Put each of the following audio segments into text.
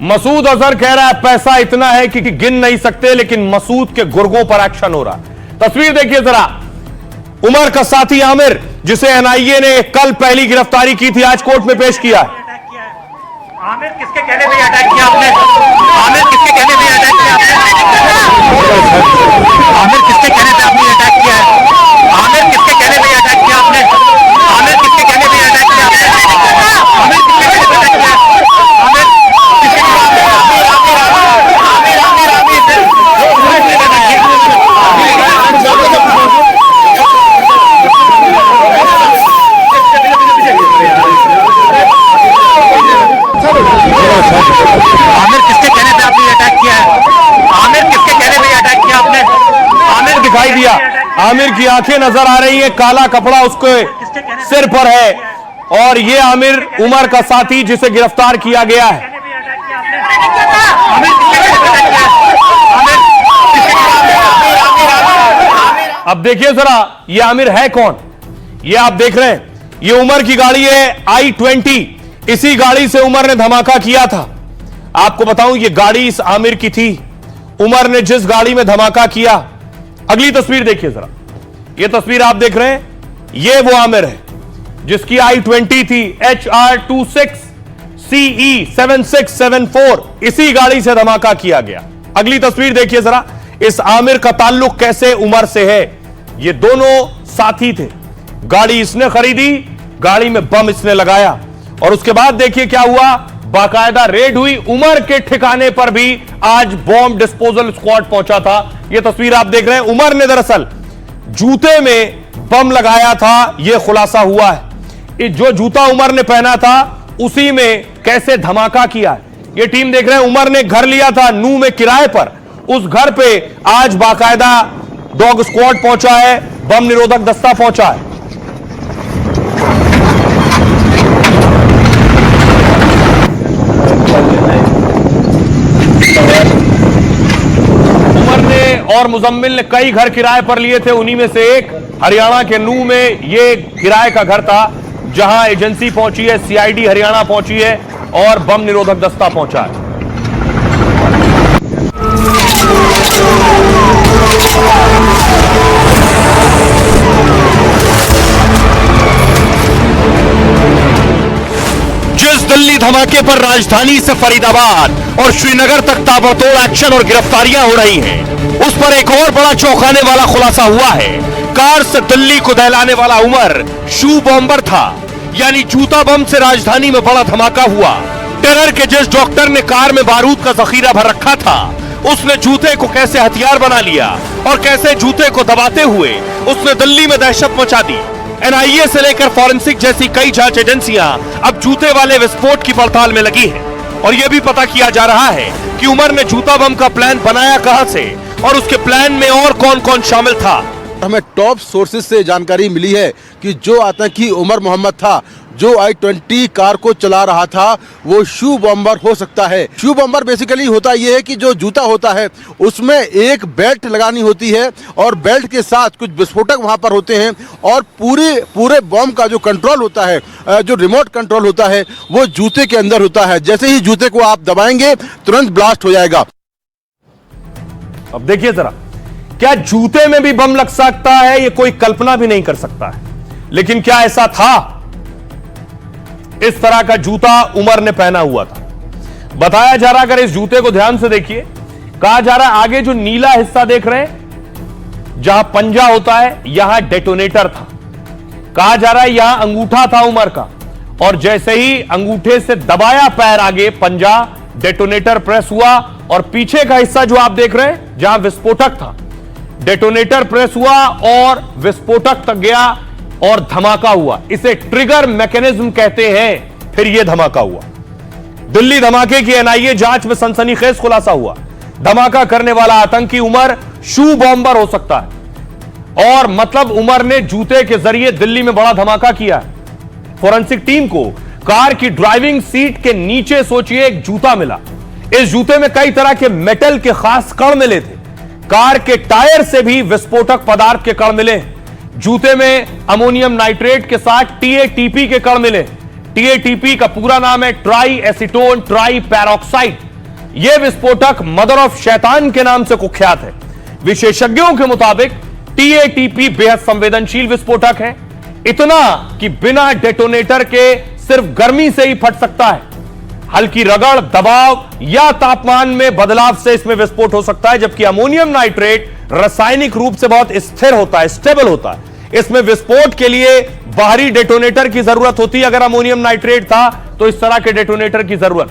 मसूद अजहर कह रहा है पैसा इतना है कि गिन नहीं सकते, लेकिन मसूद के गुर्गों पर एक्शन हो रहा है। तस्वीर देखिए जरा, उमर का साथी आमिर, जिसे एनआईए ने कल पहली गिरफ्तारी की थी, आज कोर्ट में पेश किया। आमिर किसके कहने पे अटैक किया आपने? आमिर किसके कहने पे अटैक किया आपने? आमिर किसके कहने पे आपने अटैक किया है? आमिर किसके कहने पे अटैक किया आपने? आमिर किसके कहने पे अटैक किया आपने? आमिर किसके कहने पे अटैक किया? आमिर किसके आमिर किसके कहने पे आपने अटैक किया है? आमिर किसके कहने पे अटैक किया आपने? आमिर दिखाई दिया, आमिर की आंखें नजर आ रही है, काला कपड़ा उसके सिर पर है, और ये आमिर उमर का साथी जिसे गिरफ्तार किया गया है। अब देखिए जरा, ये आमिर है कौन? ये आप देख रहे हैं, ये उमर की गाड़ी है I-20। इसी गाड़ी से उमर ने धमाका किया था। आपको बताऊं, ये गाड़ी इस आमिर की थी। उमर ने जिस गाड़ी में धमाका किया, अगली तस्वीर देखिए जरा, ये तस्वीर आप देख रहे हैं, ये वो आमिर है जिसकी I-20 थी, HR26CE7674। इसी गाड़ी से धमाका किया गया। अगली तस्वीर देखिए जरा, इस आमिर का ताल्लुक कैसे उमर से है। ये दोनों साथी थे, गाड़ी इसने खरीदी, गाड़ी में बम इसने लगाया, और उसके बाद देखिए क्या हुआ, बाकायदा रेड हुई। उमर के ठिकाने पर भी आज बॉम्ब डिस्पोजल स्क्वाड पहुंचा था। यह तस्वीर आप देख रहे हैं, उमर ने दरअसल जूते में बम लगाया था, यह खुलासा हुआ है। जो जूता उमर ने पहना था उसी में कैसे धमाका किया है, यह टीम देख रहे हैं। उमर ने घर लिया था नू में किराए पर, उस घर पे आज बाकायदा डॉग स्क्वाड पहुंचा है, बम निरोधक दस्ता पहुंचा है। उमर ने और मुजम्मिल ने कई घर किराए पर लिए थे, उन्हीं में से एक हरियाणा के नू में ये किराए का घर था, जहां एजेंसी पहुंची है, सीआईडी हरियाणा पहुंची है और बम निरोधक दस्ता पहुंचा है। जिस दिल्ली धमाके पर राजधानी से फरीदाबाद और श्रीनगर तक ताबड़तोड़ एक्शन और गिरफ्तारियां हो रही हैं, उस पर एक और बड़ा चौंकाने वाला खुलासा हुआ है। कार से दिल्ली को दहलाने वाला उमर शू बॉम्बर था, यानी जूता बम से राजधानी में बड़ा धमाका हुआ। टेरर के जिस डॉक्टर ने कार में बारूद का जखीरा भर रखा था, उसने जूते को कैसे हथियार बना लिया और कैसे जूते को दबाते हुए उसने दिल्ली में दहशत मचा दी। एनआईए से लेकर फॉरेंसिक जैसी कई जांच एजेंसियां अब जूते वाले विस्फोट की पड़ताल में लगी हैं, और यह भी पता किया जा रहा है कि उमर ने जूता बम का प्लान बनाया कहां से और उसके प्लान में और कौन कौन शामिल था। हमें टॉप सोर्सेज से जानकारी मिली है कि जो आतंकी उमर मोहम्मद था, जो I-20 कार को चला रहा था, वो शू बॉम्बर हो सकता है। शू बॉम्बर बेसिकली होता यह है कि जो जूता होता है उसमें एक बेल्ट लगानी होती है, और बेल्ट के साथ कुछ विस्फोटक वहां पर होते हैं, और पूरे बॉम्ब का जो कंट्रोल होता है, जो रिमोट कंट्रोल होता है, वो जूते के अंदर होता है। जैसे ही जूते को आप दबाएंगे तुरंत ब्लास्ट हो जाएगा। अब देखिए जरा, क्या जूते में भी बम लग सकता है, यह कोई कल्पना भी नहीं कर सकता है, लेकिन क्या ऐसा था? इस तरह का जूता उमर ने पहना हुआ था। बताया जा रहा, अगर इस जूते को ध्यान से देखिए, कहा जा रहा आगे जो नीला हिस्सा देख रहे हैं, जहां पंजा होता है, यहां डेटोनेटर था। कहा जा रहा है यहां अंगूठा था उमर का, और जैसे ही अंगूठे से दबाया पैर आगे, पंजा, डेटोनेटर प्रेस हुआ, और पीछे का हिस्सा जो आप देख रहे हैं जहां विस्फोटक था, डेटोनेटर प्रेस हुआ और विस्फोटक तक गया और धमाका हुआ। इसे ट्रिगर मैकेनिज्म कहते हैं। फिर यह धमाका हुआ। दिल्ली धमाके की एनआईए जांच में सनसनीखेज खुलासा हुआ। धमाका करने वाला आतंकी उमर शू बॉम्बर हो सकता है, और मतलब उमर ने जूते के जरिए दिल्ली में बड़ा धमाका किया है। फोरेंसिक टीम को कार की ड्राइविंग सीट के नीचे सोचिए एक जूता मिला। इस जूते में कई तरह के मेटल के खास कण मिले थे। कार के टायर से भी विस्फोटक पदार्थ के कण मिले। जूते में अमोनियम नाइट्रेट के साथ TATP के कण मिले। TATP का पूरा नाम है ट्राई एसीटोन ट्राई पैरोक्साइड। यह विस्फोटक मदर ऑफ शैतान के नाम से कुख्यात है। विशेषज्ञों के मुताबिक टीएटीपी बेहद संवेदनशील विस्फोटक है, इतना कि बिना डेटोनेटर के सिर्फ गर्मी से ही फट सकता है। हल्की रगड़, दबाव या तापमान में बदलाव से इसमें विस्फोट हो सकता है, जबकि अमोनियम नाइट्रेट रासायनिक रूप से बहुत स्थिर होता है, स्टेबल होता है। इसमें विस्फोट के लिए बाहरी डेटोनेटर की जरूरत होती है। अगर अमोनियम नाइट्रेट था तो इस तरह के डेटोनेटर की जरूरत।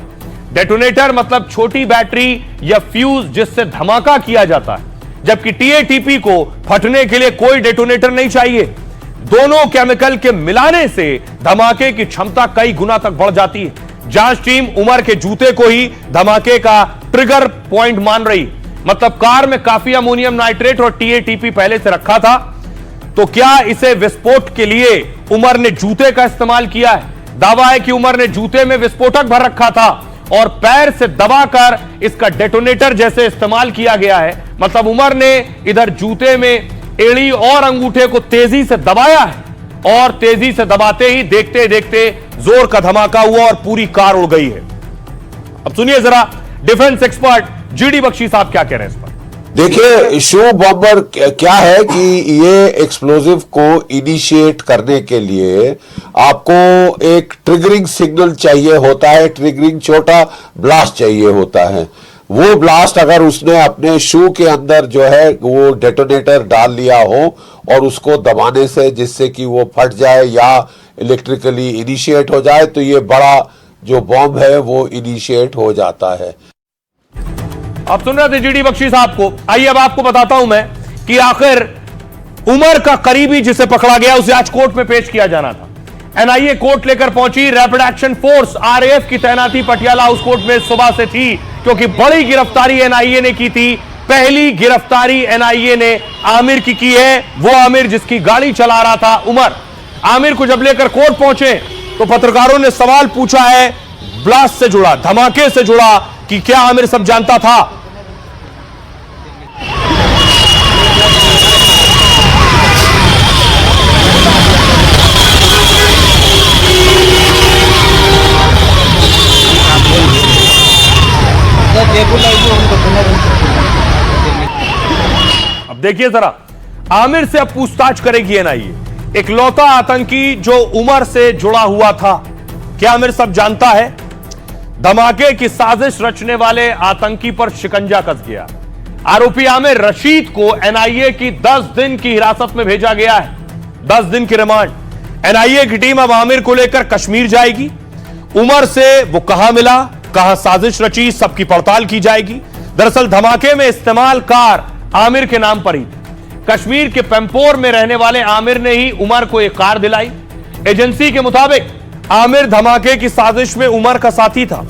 डेटोनेटर मतलब छोटी बैटरी या फ्यूज जिससे धमाका किया जाता है, जबकि टीएटीपी को फटने के लिए कोई डेटोनेटर नहीं चाहिए। दोनों केमिकल के मिलाने से धमाके की क्षमता कई गुना तक बढ़ जाती है। जांच टीम उमर के जूते को ही धमाके का ट्रिगर पॉइंट मान रही, मतलब कार में काफी अमोनियम नाइट्रेट और टीएटीपी पहले से रखा था, तो क्या इसे विस्फोट के लिए उमर ने जूते का इस्तेमाल किया है? दावा है कि उमर ने जूते में विस्फोटक भर रखा था और पैर से दबाकर इसका डेटोनेटर जैसे इस्तेमाल किया गया है। मतलब उमर ने इधर जूते में एड़ी और अंगूठे को तेजी से दबाया है और तेजी से दबाते ही देखते देखते जोर का धमाका हुआ और पूरी कार उड़ गई है। अब सुनिए जरा डिफेंस एक्सपर्ट जीडी बख्शी साहब क्या कह रहे हैं इस पर। देखिए, शू बॉम्बर क्या है कि ये एक्सप्लोजिव को इनिशिएट करने के लिए आपको एक ट्रिगरिंग सिग्नल चाहिए होता है, ट्रिगरिंग छोटा ब्लास्ट चाहिए होता है। वो ब्लास्ट अगर उसने अपने शू के अंदर जो है वो डेटोनेटर डाल लिया हो और उसको दबाने से जिससे कि वो फट जाए या इलेक्ट्रिकली इनिशिएट हो जाए, तो ये बड़ा जो बॉम्ब है वो इनिशिएट हो जाता है। अब सुन रहे थे जीडी बख्शी साहब को। आइए अब आपको बताता हूं मैं कि आखिर उमर का करीबी जिसे पकड़ा गया उसे आज कोर्ट में पेश किया जाना था। एनआईए कोर्ट लेकर पहुंची। रैपिड एक्शन फोर्स आरएएफ की तैनाती पटियाला हाउस कोर्ट में सुबह से थी, क्योंकि बड़ी गिरफ्तारी एनआईए ने की थी। पहली गिरफ्तारी एनआईए ने आमिर की है, वो आमिर जिसकी गाड़ी चला रहा था उमर। आमिर को जब लेकर कोर्ट पहुंचे तो पत्रकारों ने सवाल पूछा है ब्लास्ट से जुड़ा, धमाके से जुड़ा, कि क्या आमिर सब जानता था। अब देखिए जरा, आमिर से अब पूछताछ करेगी एनआईए। इकलौता आतंकी जो उमर से जुड़ा हुआ था, क्या आमिर सब जानता है? धमाके की साजिश रचने वाले आतंकी पर शिकंजा कस गया। आरोपी आमिर रशीद को एनआईए की 10 दिन की हिरासत में भेजा गया है, 10 दिन की रिमांड। एनआईए की टीम अब आमिर को लेकर कश्मीर जाएगी। उमर से वो कहां मिला, कहां साजिश रची, सबकी पड़ताल की जाएगी। दरअसल धमाके में इस्तेमाल कार आमिर के नाम पर ही थी। कश्मीर के पेम्पोर में रहने वाले आमिर ने ही उमर को एक कार दिलाई। एजेंसी के मुताबिक आमिर धमाके की साजिश में उमर का साथी था।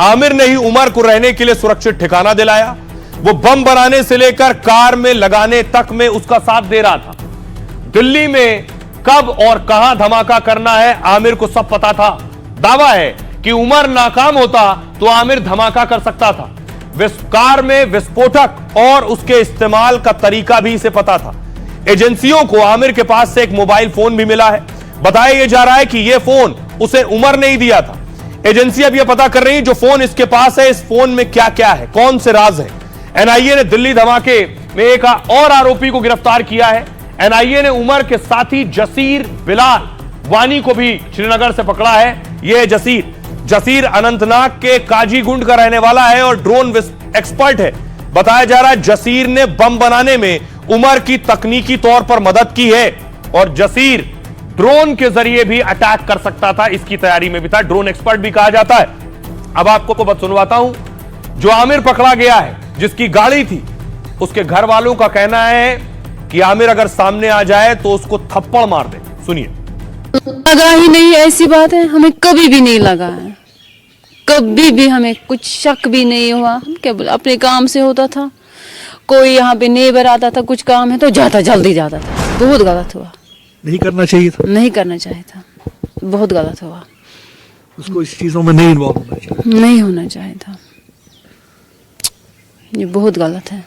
आमिर ने ही उमर को रहने के लिए सुरक्षित ठिकाना दिलाया। वो बम बनाने से लेकर कार में लगाने तक में उसका साथ दे रहा था। दिल्ली में कब और कहां धमाका करना है आमिर को सब पता था। दावा है कि उमर नाकाम होता तो आमिर धमाका कर सकता था। कार में विस्फोटक और उसके इस्तेमाल का तरीका भी इसे पता था। एजेंसियों को आमिर के पास से एक मोबाइल फोन भी मिला है। बताया यह जा रहा है कि यह फोन उसे उमर ने ही दिया था। एजेंसी अब यह पता कर रही है जो फोन इसके पास है, इस फोन में क्या क्या है, कौन से राज है। एनआईए ने दिल्ली धमाके में एक और आरोपी को गिरफ्तार किया है। एनआईए ने उमर के साथी जसीर बिलाल वानी को भी श्रीनगर से पकड़ा है। यह जसीर अनंतनाग के काजीगुंड का रहने वाला है और ड्रोन एक्सपर्ट है। बताया जा रहा है जसीर ने बम बनाने में उमर की तकनीकी तौर पर मदद की है और जसीर ड्रोन के जरिए भी अटैक कर सकता था, इसकी तैयारी में भी था। ड्रोन एक्सपर्ट भी कहा जाता है। अब आपको बात सुनवाता हूं। जो आमिर पकड़ा गया है, जिसकी गाड़ी थी, उसके घर वालों का कहना है कि आमिर अगर सामने आ जाए तो उसको थप्पड़ मार दे। सुनिए। लगा ही नहीं, ऐसी बात है, हमें कभी भी नहीं लगा है, कभी भी हमें कुछ शक भी नहीं हुआ। हम क्या बोले, अपने काम से होता था। कोई यहाँ पे नेबर आता था, कुछ काम है तो जाता, जल्दी जाता था। बहुत गलत हुआ, नहीं करना चाहिए था, नहीं करना चाहिए था, बहुत गलत हुआ। उसको इस चीजों में नहीं इन्वॉल्व होना चाहिए, नहीं होना चाहिए था, ये बहुत गलत है।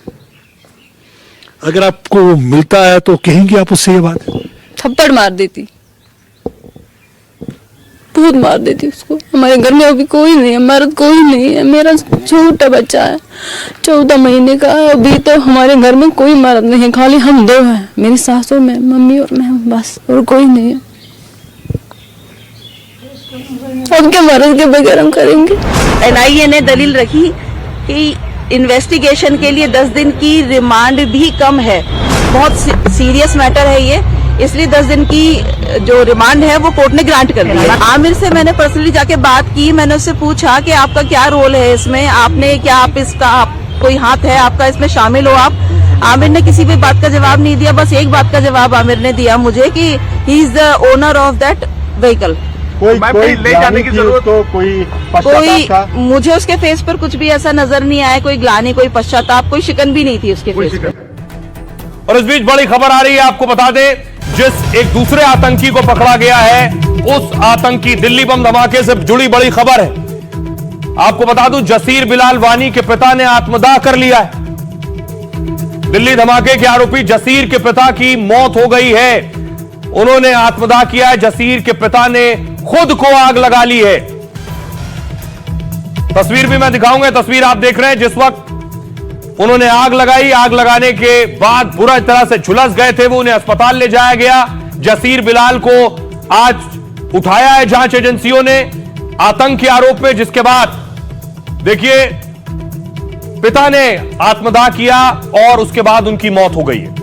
अगर आपको मिलता है तो कहेंगे आप उससे ये बात? थप्पड़ मार देती। बहुत मार देती उसको। हमारे घर में अभी कोई नहीं है, मर्द कोई नहीं है, मेरा छोटा बच्चा है 14 महीने का। अभी तो हमारे घर में कोई मर्द नहीं है, खाली हम 2 हैं, मेरी सास और मैं, मम्मी और मैं, बस, और कोई नहीं है। अब क्या मर्द के बगैर हम करेंगे? NIA ने दलील रखी कि इन्वेस्टिगेशन के लिए 10 दिन की रिमांड भी कम है, बहुत सीरियस मैटर है ये, इसलिए 10 दिन की जो रिमांड है वो कोर्ट ने ग्रांट कर दी है। आमिर से मैंने पर्सनली जाके बात की, मैंने उससे पूछा कि आपका क्या रोल है इसमें, आपने क्या, आप इसका कोई हाथ है आपका इसमें, शामिल हो आप? आमिर ने किसी भी बात का जवाब नहीं दिया। बस एक बात का जवाब आमिर ने दिया मुझे कि he is the owner of that vehicle. कोई ले जाने की जरूरत तो कोई मुझे उसके फेस पर कुछ भी ऐसा नजर नहीं आया, कोई ग्लानि, कोई पश्चाताप, कोई शिकन भी नहीं थी उसके फेस पर। और इस बीच बड़ी खबर आ रही है, आपको बता दें, जिस एक दूसरे आतंकी को पकड़ा गया है, उस आतंकी, दिल्ली बम धमाके से जुड़ी बड़ी खबर है। आपको बता दूं, जसीर बिलाल वानी के पिता ने आत्मदाह कर लिया है। दिल्ली धमाके के आरोपी जसीर के पिता की मौत हो गई है, उन्होंने आत्मदाह किया है। जसीर के पिता ने खुद को आग लगा ली है। तस्वीर भी मैं दिखाऊंगा, तस्वीर आप देख रहे हैं जिस वक्त उन्होंने आग लगाई। आग लगाने के बाद बुरा तरह से झुलस गए थे वो, उन्हें अस्पताल ले जाया गया। जसीर बिलाल को आज उठाया है जांच एजेंसियों ने आतंक के आरोप में, जिसके बाद देखिए पिता ने आत्मदाह किया और उसके बाद उनकी मौत हो गई है।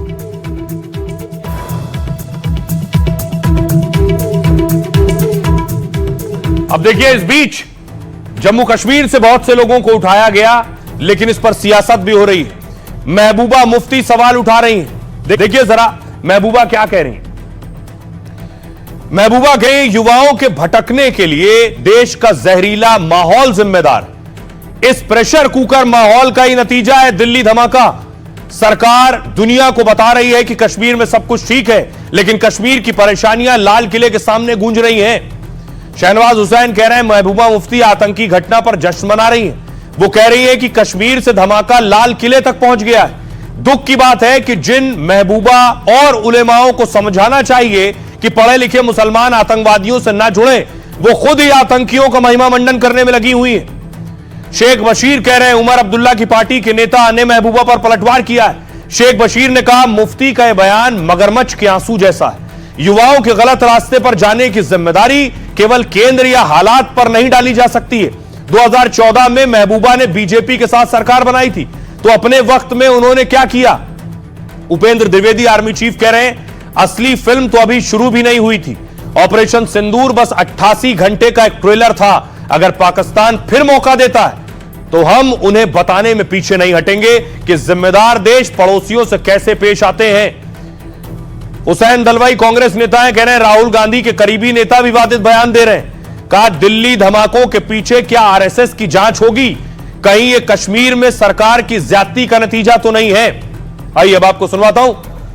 अब देखिए, इस बीच जम्मू कश्मीर से बहुत से लोगों को उठाया गया, लेकिन इस पर सियासत भी हो रही है। महबूबा मुफ्ती सवाल उठा रही हैं। देखिए जरा महबूबा क्या कह रही हैं। महबूबा कहीं युवाओं के भटकने के लिए देश का जहरीला माहौल जिम्मेदार है। इस प्रेशर कुकर माहौल का ही नतीजा है दिल्ली धमाका। सरकार दुनिया को बता रही है कि कश्मीर में सब कुछ ठीक है, लेकिन कश्मीर की परेशानियां लाल किले के सामने गूंज रही हैं। शहनवाज हुसैन कह रहे हैं महबूबा मुफ्ती आतंकी घटना पर जश्न मना रही हैं। वो कह रही है कि कश्मीर से धमाका लाल किले तक पहुंच गया है। दुख की बात है कि जिन महबूबा और उलेमाओं को समझाना चाहिए कि पढ़े लिखे मुसलमान आतंकवादियों से ना जुड़े, वो खुद ही आतंकियों का महिमा मंडन करने में लगी हुई है। शेख बशीर कह रहे हैं उमर अब्दुल्ला की पार्टी के नेता ने महबूबा पर पलटवार किया है। शेख बशीर ने कहा मुफ्ती का यह बयान मगरमच्छ के आंसू जैसा है। युवाओं के गलत रास्ते पर जाने की जिम्मेदारी केवल केंद्र या हालात पर नहीं डाली जा सकती है। 2014 में महबूबा ने बीजेपी के साथ सरकार बनाई थी, तो अपने वक्त में उन्होंने क्या किया? उपेंद्र द्विवेदी आर्मी चीफ कह रहे हैं असली फिल्म तो अभी शुरू भी नहीं हुई थी। ऑपरेशन सिंदूर बस 88 घंटे का एक ट्रेलर था। अगर पाकिस्तान फिर मौका देता है तो हम उन्हें बताने में पीछे नहीं हटेंगे कि जिम्मेदार देश पड़ोसियों से कैसे पेश आते हैं। हुसैन दलवाई कांग्रेस नेता हैं, कह रहे हैं राहुल गांधी के करीबी नेता विवादित बयान दे रहे हैं। कहा दिल्ली धमाकों के पीछे क्या आरएसएस की जांच होगी? कहीं ये कश्मीर में सरकार की ज्यादती का नतीजा तो नहीं है? आइए अब आपको सुनवाता हूं,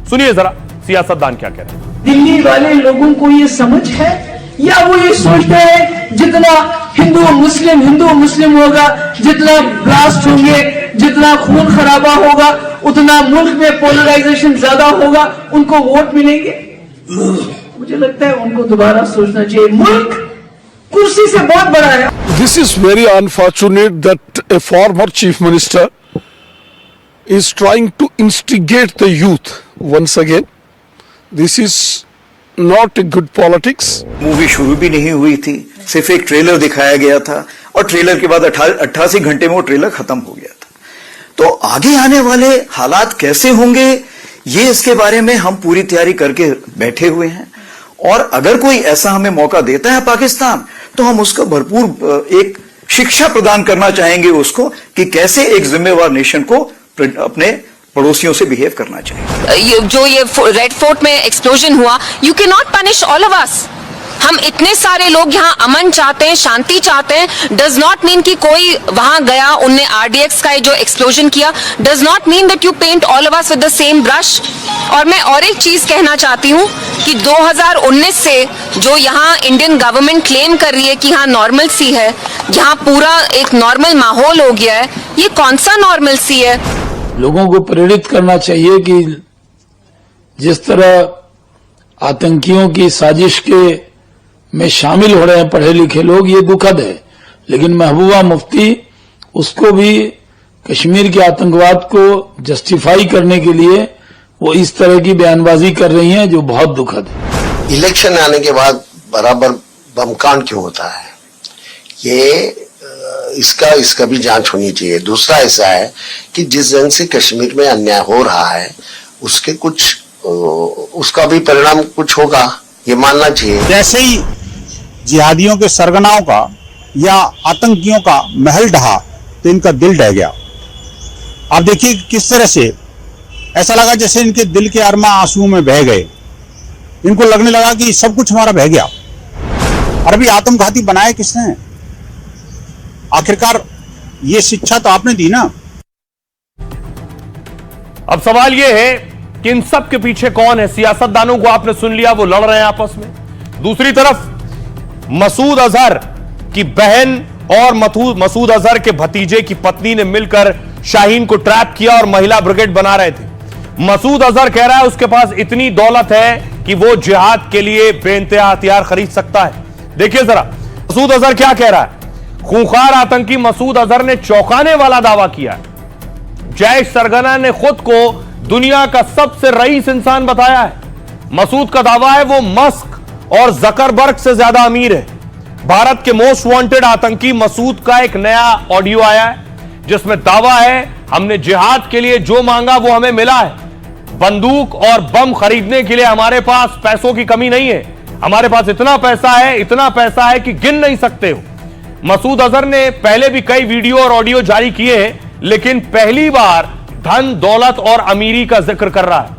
सुनिए जरा सियासतदान क्या कह रहे हैं। दिल्ली वाले लोगों को ये समझ है या वो ये सोचते हैं जितना हिंदू मुस्लिम होगा, जितना ब्लास्ट होंगे, जितना खून खराबा होगा, उतना मुल्क में पोलराइजेशन ज्यादा होगा, उनको वोट मिलेंगे? मुझे लगता है उनको दोबारा सोचना चाहिए। मुल्क कुर्सी से बहुत बड़ा है। This is very unfortunate that a former chief minister is trying to instigate the youth once again. This is not a good politics. Movie शुरू भी नहीं हुई थी, सिर्फ एक ट्रेलर दिखाया गया था और ट्रेलर के बाद 88 घंटे में वो ट्रेलर खत्म हो गया था। तो आगे आने वाले हालात कैसे होंगे, ये इसके बारे में हम पूरी तैयारी करके बैठे हुए हैं। और अगर कोई ऐसा हमें मौका देता है पाकिस्तान, तो हम उसको भरपूर एक शिक्षा प्रदान करना चाहेंगे उसको कि कैसे एक जिम्मेवार नेशन को अपने पड़ोसियों से बिहेव करना चाहिए। जो ये रेड फोर्ट में एक्सप्लोजन हुआ, you can not punish all of अस। हम इतने सारे लोग यहाँ अमन चाहते हैं, शांति चाहते हैं। डज नॉट मीन कि कोई वहां गया, उनने RDX का जो एक्सप्लोजन किया, does not mean that you paint all of us with the same brush. और मैं और एक चीज कहना चाहती हूँ कि 2019 से जो यहाँ इंडियन गवर्नमेंट क्लेम कर रही है कि यहाँ नॉर्मल सी है, यहाँ पूरा एक नॉर्मल माहौल हो गया है, ये कौन सा नॉर्मल सी है? लोगों को प्रेरित करना चाहिए कि जिस तरह आतंकियों की साजिश के में शामिल हो रहे हैं पढ़े लिखे लोग, ये दुखद है। लेकिन महबूबा मुफ्ती उसको भी कश्मीर के आतंकवाद को जस्टिफाई करने के लिए वो इस तरह की बयानबाजी कर रही हैं, जो बहुत दुखद है। इलेक्शन आने के बाद बराबर बमकांड क्यों होता है, ये इसका भी जांच होनी चाहिए। दूसरा ऐसा है कि जिस ढंग से कश्मीर में अन्याय हो रहा है उसका भी परिणाम कुछ होगा, ये मानना चाहिए। जैसे ही जिहादियों के सरगनाओं का या आतंकियों का महल ढहा तो इनका दिल ढह गया। आप देखिए किस तरह से ऐसा लगा जैसे इनके दिल के अरमा आंसुओं में बह गए। इनको लगने लगा कि सब कुछ हमारा बह गया। और अभी आत्मघाती बनाए किसने? आखिरकार ये शिक्षा तो आपने दी ना। अब सवाल यह है कि इन सब के पीछे कौन है? सियासतदानों को आपने सुन लिया, वो लड़ रहे हैं आपस में। दूसरी तरफ मसूद अजहर की बहन और मसूद अजहर के भतीजे की पत्नी ने मिलकर शाहीन को ट्रैप किया और महिला ब्रिगेड बना रहे थे। मसूद अजहर कह रहा है उसके पास इतनी दौलत है कि वो जिहाद के लिए बेइंतहा हथियार खरीद सकता है। देखिए जरा मसूद अजहर क्या कह रहा है। खूंखार आतंकी मसूद अजहर ने चौंकाने वाला दावा किया है। जैश सरगना ने खुद को दुनिया का सबसे रईस इंसान बताया है। मसूद का दावा है वो मस्क और जकरबर्ग से ज्यादा अमीर है। भारत के मोस्ट वांटेड आतंकी मसूद का एक नया ऑडियो आया है जिसमें दावा है हमने जिहाद के लिए जो मांगा वो हमें मिला है। बंदूक और बम खरीदने के लिए हमारे पास पैसों की कमी नहीं है। हमारे पास इतना पैसा है कि गिन नहीं सकते हो। मसूद अजहर ने पहले भी कई वीडियो और ऑडियो जारी किए हैं, लेकिन पहली बार धन, दौलत और अमीरी का जिक्र कर रहा है।